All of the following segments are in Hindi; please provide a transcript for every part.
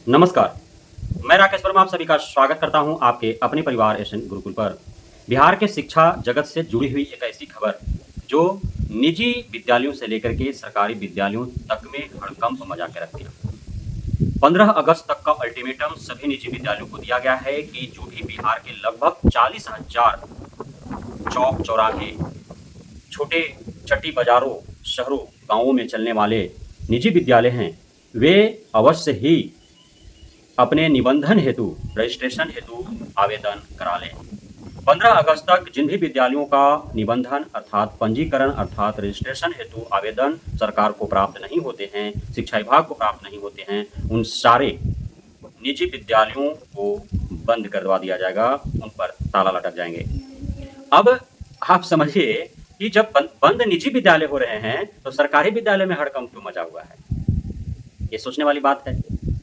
नमस्कार, मैं राकेश वर्मा आप सभी का स्वागत करता हूं आपके अपने परिवार एशियन गुरुकुल पर। बिहार के शिक्षा जगत से जुड़ी हुई एक ऐसी खबर जो निजी विद्यालयों से लेकर के सरकारी विद्यालयों तक में हड़कंप मचा के रख दिया। 15 अगस्त तक का अल्टीमेटम सभी निजी विद्यालयों को दिया गया है कि जो भी बिहार के लगभग 40,000 चौक चौराहे, छोटे चट्टी बाजारों, शहरों, गांवों में चलने वाले निजी विद्यालय हैं, वे अवश्य ही अपने निबंधन हेतु रजिस्ट्रेशन हेतु आवेदन करा लें। 15 अगस्त तक जिन भी विद्यालयों का निबंधन अर्थात पंजीकरण अर्थात रजिस्ट्रेशन हेतु आवेदन सरकार को प्राप्त नहीं होते हैं, शिक्षा विभाग को प्राप्त नहीं होते हैं, उन सारे निजी विद्यालयों को बंद करवा दिया जाएगा, उन पर ताला लटक जाएंगे। अब आप समझिए कि जब बंद निजी विद्यालय हो रहे हैं तो सरकारी विद्यालय में हड़कंप क्यों मचा हुआ है। ये सोचने वाली बात है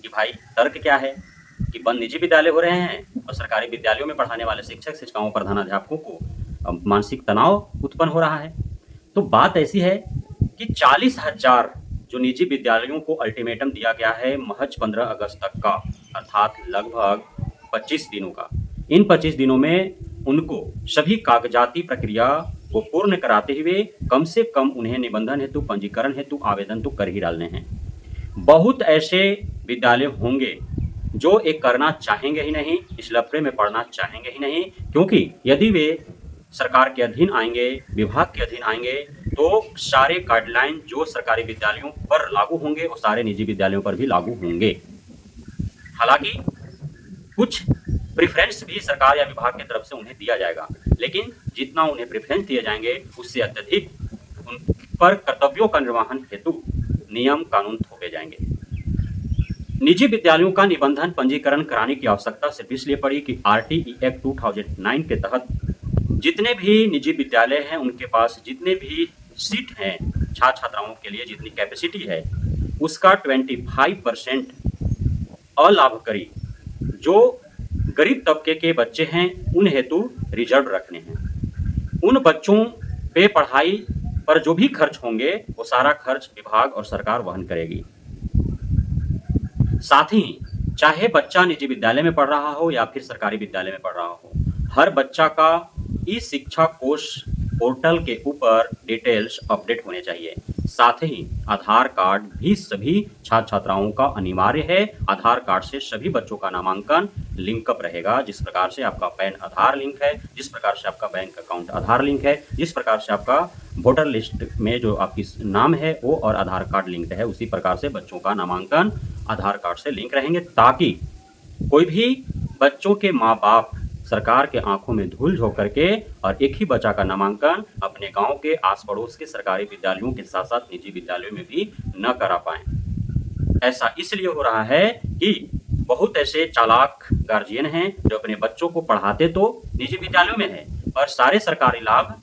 कि भाई तर्क क्या है कि बंद निजी विद्यालय हो रहे हैं और सरकारी विद्यालयों में पढ़ाने वाले शिक्षक शिक्षिकाओं प्रधानाध्यापकों को मानसिक तनाव उत्पन्न हो रहा है। तो बात ऐसी है कि 40,000 जो निजी विद्यालयों को अल्टीमेटम दिया गया है महज 15 अगस्त तक का अर्थात लगभग 25 दिनों का, इन 25 दिनों में उनको सभी कागजाती प्रक्रिया को पूर्ण कराते हुए कम से कम उन्हें निबंधन हेतु पंजीकरण हेतु आवेदन तो कर ही डालने हैं। बहुत ऐसे विद्यालय होंगे जो एक करना चाहेंगे ही नहीं, इस लफड़े में पढ़ना चाहेंगे ही नहीं, क्योंकि यदि वे सरकार के अधीन आएंगे, विभाग के अधीन आएंगे तो सारे गाइडलाइन जो सरकारी विद्यालयों पर लागू होंगे वो सारे निजी विद्यालयों पर भी लागू होंगे। हालांकि कुछ प्रेफरेंस भी सरकार या विभाग की तरफ से उन्हें दिया जाएगा, लेकिन जितना उन्हें प्रेफरेंस दिए जाएंगे उससे अत्यधिक उन पर कर्तव्यों का निर्वहन हेतु नियम कानून थोपे जाएंगे। निजी विद्यालयों का निबंधन पंजीकरण कराने की आवश्यकता सिर्फ इसलिए पड़ी कि आरटीई एक्ट 2009 के तहत जितने भी निजी विद्यालय हैं उनके पास जितने भी सीट हैं छात्र छात्राओं के लिए जितनी कैपेसिटी है उसका 25% अलाभकारी जो गरीब तबके के बच्चे हैं उन हेतु रिजर्व रखने हैं। उन बच्चों पे पढ़ाई पर जो भी खर्च होंगे वो सारा खर्च विभाग और सरकार वहन करेगी। साथ ही चाहे बच्चा निजी विद्यालय में पढ़ रहा हो या फिर सरकारी विद्यालय में पढ़ रहा हो, हर बच्चा का ई शिक्षा कोष पोर्टल के ऊपर डिटेल्स अपडेट होने चाहिए। साथ ही आधार कार्ड भी सभी छात्र छात्राओं का अनिवार्य है। आधार कार्ड से सभी बच्चों का नामांकन लिंकअप रहेगा। जिस प्रकार से आपका पैन आधार लिंक है, जिस प्रकार से आपका बैंक अकाउंट आधार लिंक है, जिस प्रकार से आपका वोटर लिस्ट में जो आपकी नाम है वो और आधार कार्ड लिंक्ड है, उसी प्रकार से बच्चों का नामांकन आधार कार्ड से लिंक रहेंगे, ताकि कोई भी बच्चों के माँ बाप सरकार के आंखों में धूल झोंक करके और एक ही बच्चा का नामांकन अपने गांव के आस पड़ोस के सरकारी विद्यालयों के साथ साथ निजी विद्यालयों में भी न करा पाए। ऐसा इसलिए हो रहा है कि बहुत ऐसे चालाक गार्जियन हैं जो अपने बच्चों को पढ़ाते तो निजी विद्यालयों में है और सारे सरकारी लाभ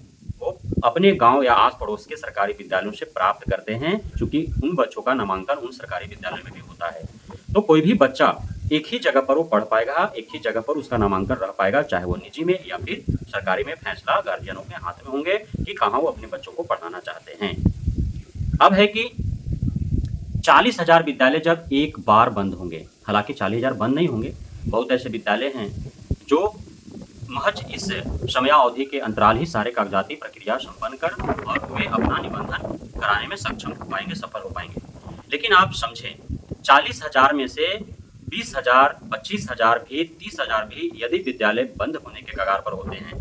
वो अपने गांव या आस पड़ोस के सरकारी विद्यालयों से प्राप्त करते हैं, क्योंकि उन बच्चों का नामांकन उन सरकारी विद्यालयों में भी होता है। तो कोई भी बच्चा एक ही जगह पर वो पढ़ पाएगा, एक ही जगह पर उसका नामांकन रह पाएगा, चाहे वो निजी में या फिर सरकारी में। फैसला गार्जियनों के हाथ में होंगे कि कहाँ वो अपने बच्चों को पढ़ाना चाहते हैं। अब है कि 40,000 विद्यालय जब एक बार बंद होंगे, हालांकि 40,000 बंद नहीं होंगे, बहुत ऐसे विद्यालय हैं जो महज इस समयावधि के अंतराल ही सारे कागजाती प्रक्रिया संपन्न कर और वे अपना निबंधन कराने में सक्षम हो पाएंगे, सफल हो पाएंगे। लेकिन आप समझें 40,000 में से 20,000, 25,000 भी, 30,000 भी यदि विद्यालय बंद होने के कगार पर होते हैं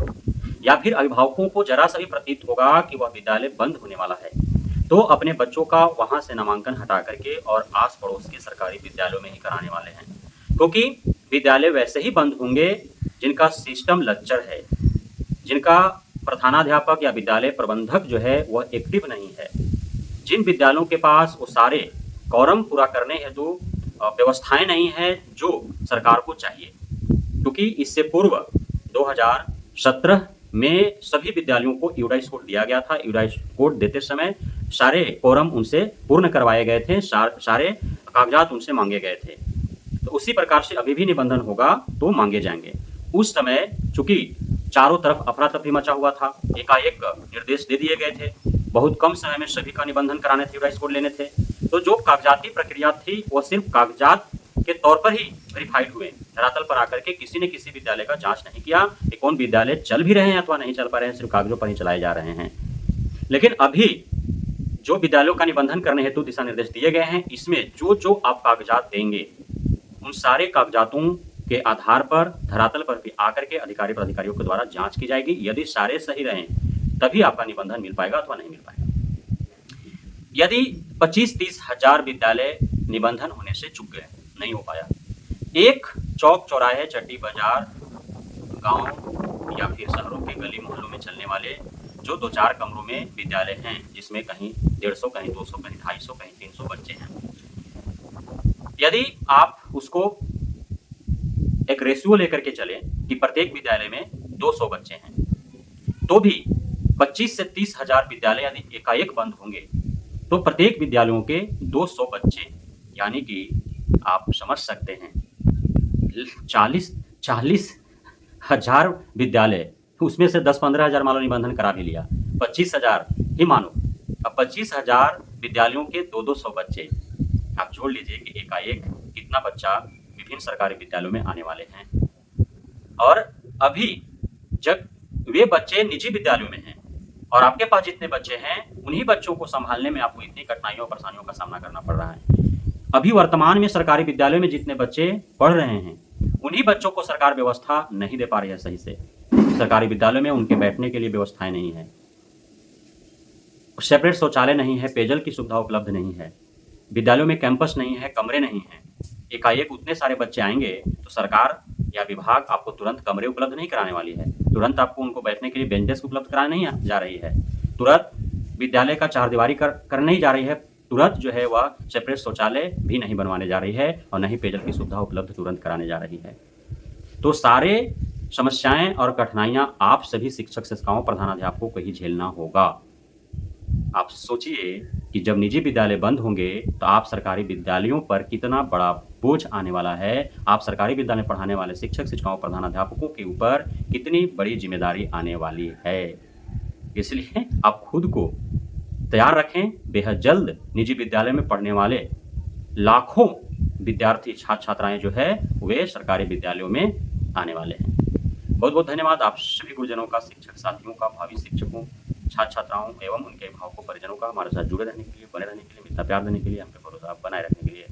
या फिर अभिभावकों को जरा सा भी प्रतीत होगा कि वह विद्यालय बंद होने वाला है, तो अपने बच्चों का वहां से नामांकन हटा करके और आस पड़ोस के सरकारी विद्यालयों में ही कराने वाले हैं, क्योंकि विद्यालय वैसे ही बंद होंगे जिनका सिस्टम लच्चर है, जिनका प्रधानाध्यापक या विद्यालय प्रबंधक जो है वह एक्टिव नहीं है, जिन विद्यालयों के पास वो सारे कॉरम पूरा करने हेतु व्यवस्थाएं नहीं है जो सरकार को चाहिए। क्योंकि इससे पूर्व 2017 में सभी विद्यालयों को यूडाइस कोड दिया गया था। यूडाइस कोड देते समय सारे कॉरम उनसे पूर्ण करवाए गए थे, सारे कागजात उनसे मांगे गए थे। तो उसी प्रकार से अभी भी निबंधन होगा तो मांगे जाएंगे। उस समय चूंकि चारों तरफ अफरा तफरी मचा हुआ था, एकाएक निर्देश दे दिए गए थे, बहुत कम समय में सभी का निबंधन कराने थे, यूडाइस कोड लेने थे, तो जो कागजाती प्रक्रिया थी वह सिर्फ कागजात के तौर पर ही वेरीफाइड हुए। धरातल पर आकर के किसी ने किसी विद्यालय का जांच नहीं किया कि कौन विद्यालय चल भी रहे हैं अथवा नहीं चल पा रहे हैं, सिर्फ कागजों पर ही चलाए जा रहे हैं। लेकिन अभी जो विद्यालयों का निबंधन करने हेतु दिशा निर्देश दिए गए हैं, इसमें जो जो आप कागजात देंगे उन सारे कागजातों के आधार पर धरातल पर भी आकर के अधिकारी प्राधिकारियों के द्वारा जांच की जाएगी। यदि सारे सही रहें तभी आपका निबंधन मिल पाएगा अथवा नहीं मिल पाएगा। यदि 25-30 हजार विद्यालय निबंधन होने से चूक गए, नहीं हो पाया, एक चौक चौराहे चट्टी बाजार गांव या फिर शहरों के गली मोहल्लों में चलने वाले जो 2-4 कमरों में विद्यालय हैं, जिसमें कहीं 150, कहीं 200, कहीं 250, कहीं 300 बच्चे हैं, यदि आप उसको एक रेशियो लेकर के चलें कि प्रत्येक विद्यालय में 200 बच्चे हैं, तो भी 25 से 30 हजार विद्यालय यदि एकाएक बंद होंगे तो प्रत्येक विद्यालयों के 200 बच्चे, यानी कि आप समझ सकते हैं 40 हजार विद्यालय, उसमें से 10-15 हजार मान लो निबंधन करा भी लिया, 25 हजार ही मानो। अब 25 हजार विद्यालयों के 200 बच्चे आप जोड़ लीजिए कि एकाएक कितना बच्चा विभिन्न सरकारी विद्यालयों में आने वाले हैं। और अभी जब वे बच्चे निजी विद्यालयों में हैं और आपके पास जितने बच्चे हैं उन्हीं बच्चों को संभालने में आपको इतनी कठिनाइयों और परेशानियों का सामना करना पड़ रहा है। अभी वर्तमान में सरकारी विद्यालयों में जितने बच्चे पढ़ रहे हैं उन्हीं बच्चों को सरकार व्यवस्था नहीं दे पा रही है सही से। सरकारी विद्यालयों में उनके बैठने के लिए व्यवस्थाएं नहीं है, सेपरेट शौचालय नहीं है, पेयजल की सुविधा उपलब्ध नहीं है, विद्यालयों में कैंपस नहीं है, कमरे नहीं हैं। एकाएक उतने सारे बच्चे आएंगे तो सरकार या विभाग आपको तुरंत कमरे उपलब्ध नहीं कराने वाली है, तुरंत आपको उनको बैठने के लिए बेंच डेस्क उपलब्ध कराने नहीं जा रही है, तुरंत विद्यालय का चारदीवारी कर नहीं जा रही है, तुरंत जो है वह सेपरेट शौचालय भी नहीं बनवाने जा रही है और नहीं पेयजल की सुविधा उपलब्ध तुरंत कराने जा रही है। तो सारे समस्याएं और कठिनाइयां आप सभी शिक्षक शिक्षिकाओं प्रधानाध्यापकों को ही झेलना होगा। आप सोचिए कि जब निजी विद्यालय बंद होंगे तो आप सरकारी विद्यालयों पर कितना बड़ा बोझ आने वाला है, आप सरकारी विद्यालय पढ़ाने वाले शिक्षक शिक्षिकाओं प्रधानाध्यापकों के ऊपर कितनी बड़ी जिम्मेदारी आने वाली है। इसलिए आप खुद को तैयार रखें। बेहद जल्द निजी विद्यालय में पढ़ने वाले लाखों विद्यार्थी छात्र छात्राएं जो है वे सरकारी विद्यालयों में आने वाले हैं। बहुत बहुत धन्यवाद आप सभी गुरुजनों का, शिक्षक साथियों का, भावी शिक्षकों, छात्र छात्राओं एवं उनके अभिभावकों परिजनों का हमारे साथ जुड़े रहने के लिए, बने रहने के लिए, इतना प्यार देने के लिए, हम पे भरोसा बनाए रखने के लिए।